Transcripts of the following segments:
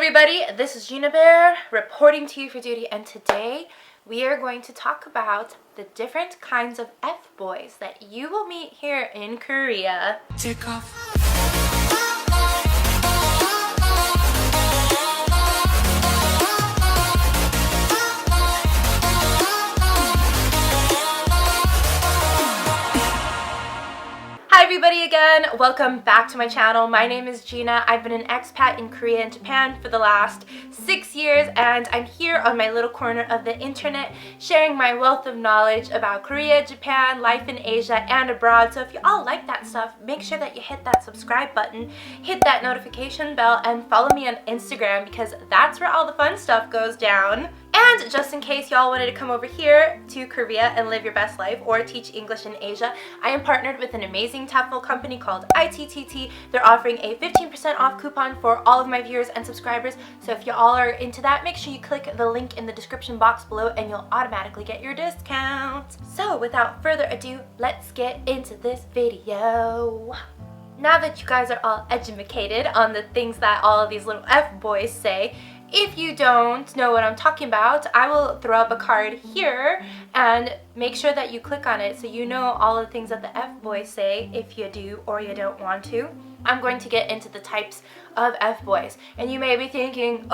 everybody, this is Gina Bear reporting to you for duty, and today we are going to talk about the different kinds of F-boys that you will meet here in Korea. Take off. Hi everybody again, welcome back to my channel. My name is Gina. I've been an expat in Korea and Japan for the last 6 years, and I'm here on my little corner of the internet sharing my wealth of knowledge about Korea, Japan, life in Asia, and abroad. So if you all like that stuff, make sure that you hit that subscribe button, hit that notification bell, and follow me on Instagram because that's where all the fun stuff goes down. And just in case y'all wanted to come over here to Korea and live your best life or teach English in Asia, I am partnered with an amazing TEFL company called ITTT. They're offering a 15% off coupon for all of my viewers and subscribers. So if you all are into that, make sure you click the link in the description box below and you'll automatically get your discount. So without further ado, let's get into this video. Now that you guys are all educated on the things that all of these little F-boys say, if you don't know what I'm talking about, I will throw up a card here and make sure that you click on it so you know all the things that the F-boys say if you do or you don't want to. I'm going to get into the types of F-boys. And you may be thinking,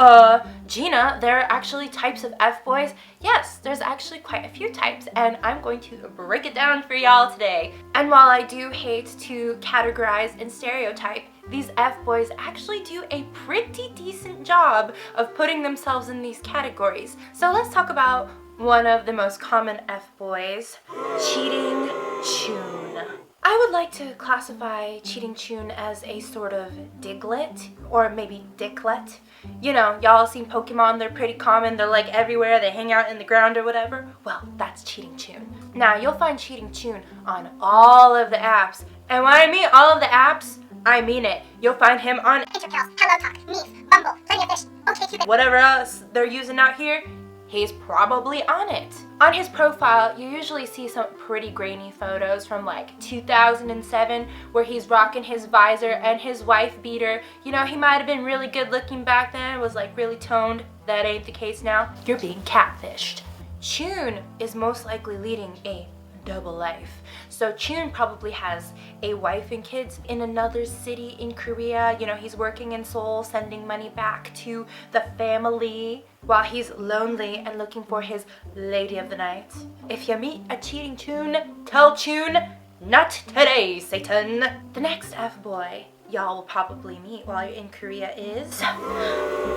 Gina, there are actually types of F-boys? Yes, there's actually quite a few types, and I'm going to break it down for y'all today. And while I do hate to categorize and stereotype, these F-boys actually do a pretty decent job of putting themselves in these categories. So let's talk about one of the most common F-boys, cheating CHOON. I would like to classify cheating CHOON as a sort of diglet, or maybe dicklet. You know, y'all seen Pokemon, they're pretty common, they're like everywhere, they hang out in the ground or whatever. Well, that's cheating CHOON. Now, you'll find cheating CHOON on all of the apps. And when I mean all of the apps, I mean it. You'll find him on Hello Talk, Meet, Bumble, Plenty of Fish, OkCupid, whatever else they're using out here. He's probably on it. On his profile, you usually see some pretty grainy photos from like 2007 where he's rocking his visor and his wife beater. You know, he might have been really good looking back then, was like really toned. That ain't the case now. You're being catfished. CHOON is most likely leading a double life. So CHOON probably has a wife and kids in another city in Korea. You know, he's working in Seoul, sending money back to the family while he's lonely and looking for his lady of the night. If you meet a cheating CHOON, tell CHOON, not today, Satan. The next F-boy y'all will probably meet while you're in Korea is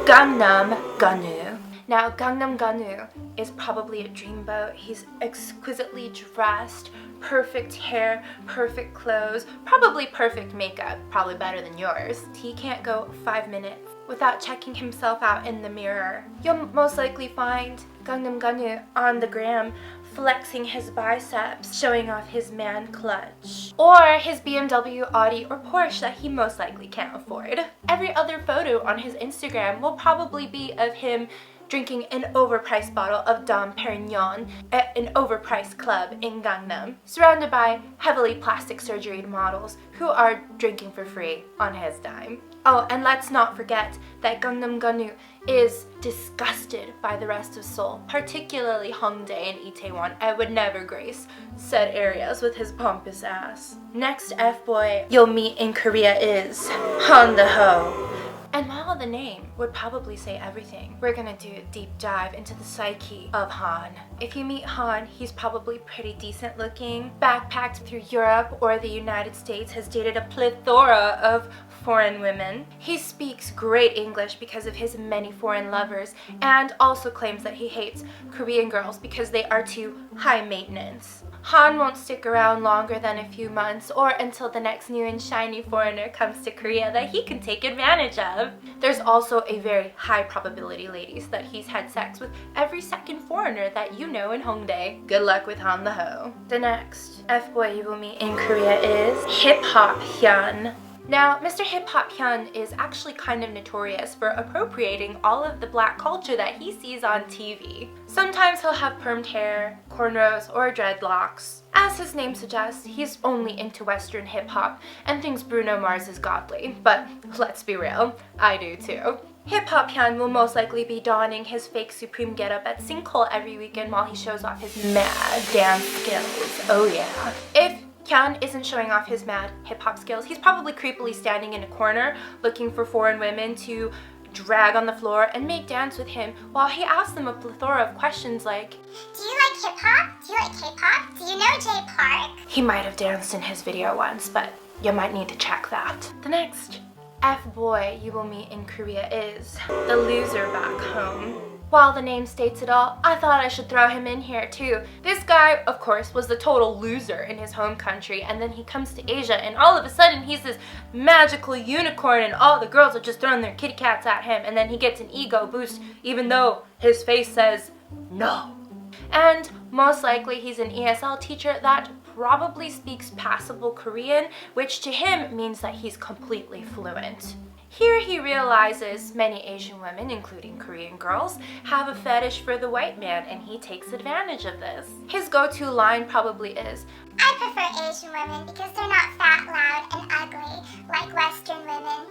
GUNWOO. Now, GUNWOO is probably a dreamboat. He's exquisitely dressed, perfect hair, perfect clothes, probably perfect makeup, probably better than yours. He can't go 5 minutes without checking himself out in the mirror. You'll most likely find GUNWOO on the gram flexing his biceps, showing off his man clutch, or his BMW, Audi, or Porsche that he most likely can't afford. Every other photo on his Instagram will probably be of him drinking an overpriced bottle of Dom Perignon at an overpriced club in Gangnam, surrounded by heavily plastic surgery models who are drinking for free on his dime. Oh, and let's not forget that GUNWOO is disgusted by the rest of Seoul, particularly Hongdae and Itaewon, and would never grace said areas with his pompous ass. Next F-boy you'll meet in Korea is Han the Ho. And while the name would probably say everything, we're gonna do a deep dive into the psyche of Han. If you meet Han, he's probably pretty decent looking, backpacked through Europe or the United States, has dated a plethora of foreign women. He speaks great English because of his many foreign lovers, and also claims that he hates Korean girls because they are too high maintenance. Han won't stick around longer than a few months or until the next new and shiny foreigner comes to Korea that he can take advantage of. There's also a very high probability, ladies, that he's had sex with every second foreigner that you know in Hongdae. Good luck with Han the Ho. The next F-boy you will meet in Korea is HIP-HORHYUN. Now, Mr. HIP-HORHYUN is actually kind of notorious for appropriating all of the black culture that he sees on TV. Sometimes he'll have permed hair, cornrows, or dreadlocks. As his name suggests, he's only into Western hip-hop and thinks Bruno Mars is godly. But let's be real, I do too. HIP-HORHYUN will most likely be donning his fake Supreme getup at SANGHOON every weekend while he shows off his mad dance skills. Oh yeah. If Hyun isn't showing off his mad hip-hop skills, he's probably creepily standing in a corner looking for foreign women to drag on the floor and make dance with him while he asks them a plethora of questions like, Do you like hip-hop? Do you like K-pop? Do you know Jay Park? He might have danced in his video once, but you might need to check that. The next F-boy you will meet in Korea is the loser back home. While the name states it all, I thought I should throw him in here too. This guy, of course, was the total loser in his home country, and then he comes to Asia and all of a sudden he's this magical unicorn and all the girls are just throwing their kitty cats at him, and then he gets an ego boost even though his face says no. And most likely he's an ESL teacher that probably speaks passable Korean, which to him means that he's completely fluent. Here he realizes many Asian women, including Korean girls, have a fetish for the white man, and he takes advantage of this. His go-to line probably is, I prefer Asian women because they're not fat, loud, and ugly like Western women.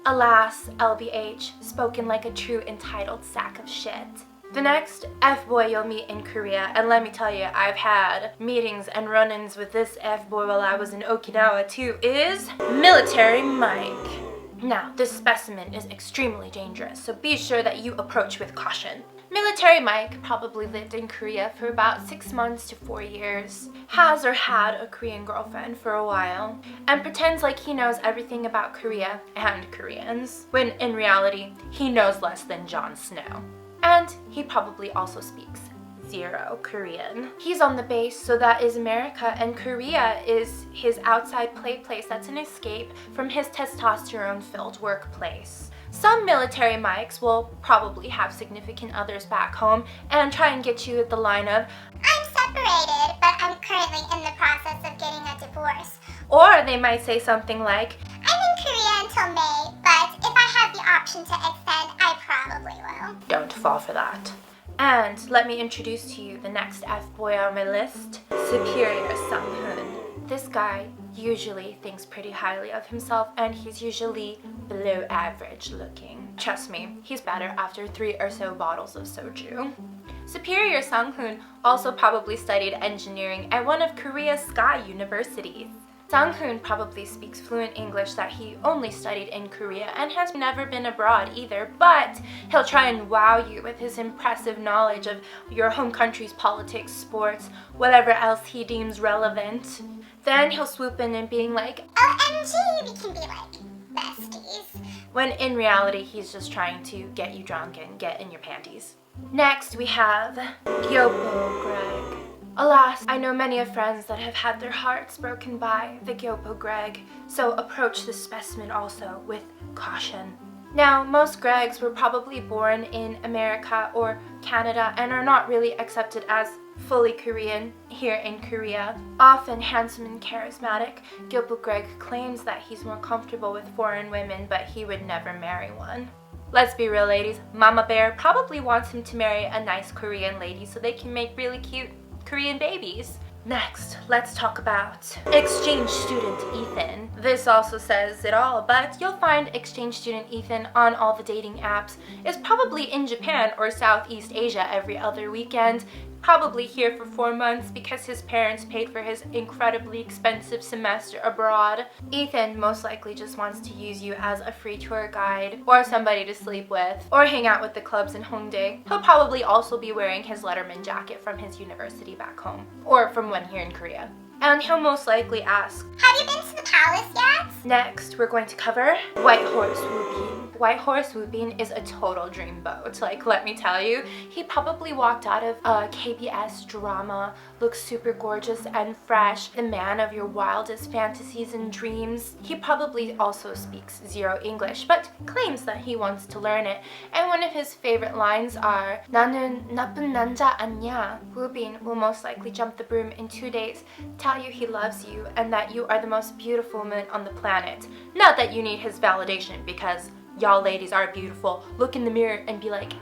alas, LBH, spoken like a true entitled sack of shit. The next F-boy you'll meet in Korea, and let me tell you, I've had meetings and run-ins with this F-boy while I was in Okinawa too, is Military Mike. Now, this specimen is extremely dangerous, so be sure that you approach with caution. Military Mike probably lived in Korea for about 6 months to 4 years, has or had a Korean girlfriend for a while, and pretends like he knows everything about Korea and Koreans, when in reality, he knows less than Jon Snow. And he probably also speaks zero Korean. He's on the base, so that is America, and Korea is his outside play place that's an escape from his testosterone-filled workplace. Some military mics will probably have significant others back home and try and get you at the line of, I'm separated, but I'm currently in the process of getting a divorce. or they might say something like, I'm in Korea until May, but if I have the option to extend, I probably will. don't fall for that. And let me introduce to you the next F-boy on my list, Superior SANGHOON. This guy usually thinks pretty highly of himself, and he's usually below average looking. Trust me, he's better after 3 or so bottles of soju. Superior SANGHOON also probably studied engineering at one of Korea's Sky universities. SANGHOON probably speaks fluent English that he only studied in Korea and has never been abroad either, but he'll try and wow you with his impressive knowledge of your home country's politics, sports, whatever else he deems relevant. Then he'll swoop in and being like, OMG, we can be like besties. when in reality he's just trying to get you drunk and get in your panties. Next we have Gyopo Greg. Alas, I know many of friends that have had their hearts broken by the Gyopo Greg, so approach this specimen also with caution. Now, most Gregs were probably born in America or Canada and are not really accepted as fully Korean here in Korea. Often handsome and charismatic, Gyopo Greg claims that he's more comfortable with foreign women, but he would never marry one. Let's be real, ladies, Mama Bear probably wants him to marry a nice Korean lady so they can make really cute Korean babies. Next, let's talk about exchange student Ethan. This also says it all, but you'll find exchange student Ethan on all the dating apps, is probably in Japan or Southeast Asia every other weekend, probably here for 4 months because his parents paid for his incredibly expensive semester abroad. Ethan most likely just wants to use you as a free tour guide or somebody to sleep with or hang out with the clubs in Hongdae. He'll probably also be wearing his Letterman jacket from his university back home or from one here in Korea. And he'll most likely ask, Have you been to the palace yet? next, we're going to cover White Horse Woo-bin. White Horse Woo-bin is a total dreamboat. Like, let me tell you, he probably walked out of a KBS drama, looks super gorgeous and fresh, the man of your wildest fantasies and dreams. He probably also speaks zero English, but claims that he wants to learn it. And one of his favorite lines are, 나는 나쁜 남자 아니야. Woo-bin will most likely jump the broom in 2 days, tell you he loves you and that you are the most beautiful woman on the planet. Not that you need his validation, because y'all ladies are beautiful. Look in the mirror and be like,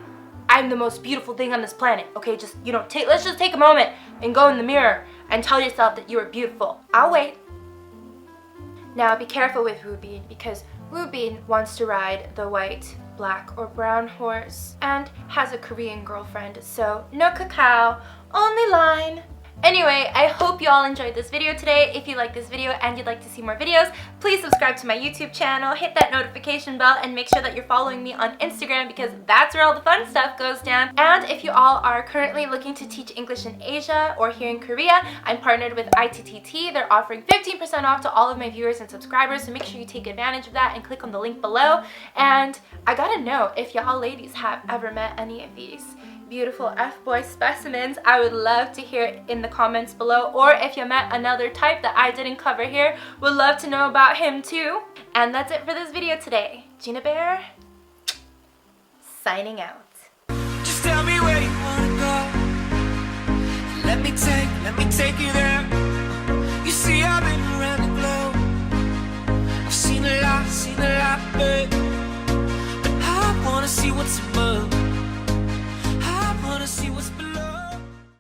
I'm the most beautiful thing on this planet. Okay, just, let's just take a moment and go in the mirror and tell yourself that you are beautiful. I'll wait. Now be careful with Woo-bin, because Woo-bin wants to ride the white black or brown horse, and has a Korean girlfriend, so no cacao, only line. Anyway, I hope you all enjoyed this video today. If you like this video and you'd like to see more videos, please subscribe to my YouTube channel, hit that notification bell, and make sure that you're following me on Instagram because that's where all the fun stuff goes down. And if you all are currently looking to teach English in Asia or here in Korea, I'm partnered with ITTT. They're offering 15% off to all of my viewers and subscribers, so make sure you take advantage of that and click on the link below. And I gotta know if y'all ladies have ever met any of these beautiful F-boy specimens. I would love to hear it in the comments below, or if you met another type that I didn't cover here, would love to know about him too. And that's it for this video today. Gina Bear, signing out. Just tell me where you wanna go. Let me take you there. You see, I've been around the globe. I've seen a lot, but I wanna see what's above.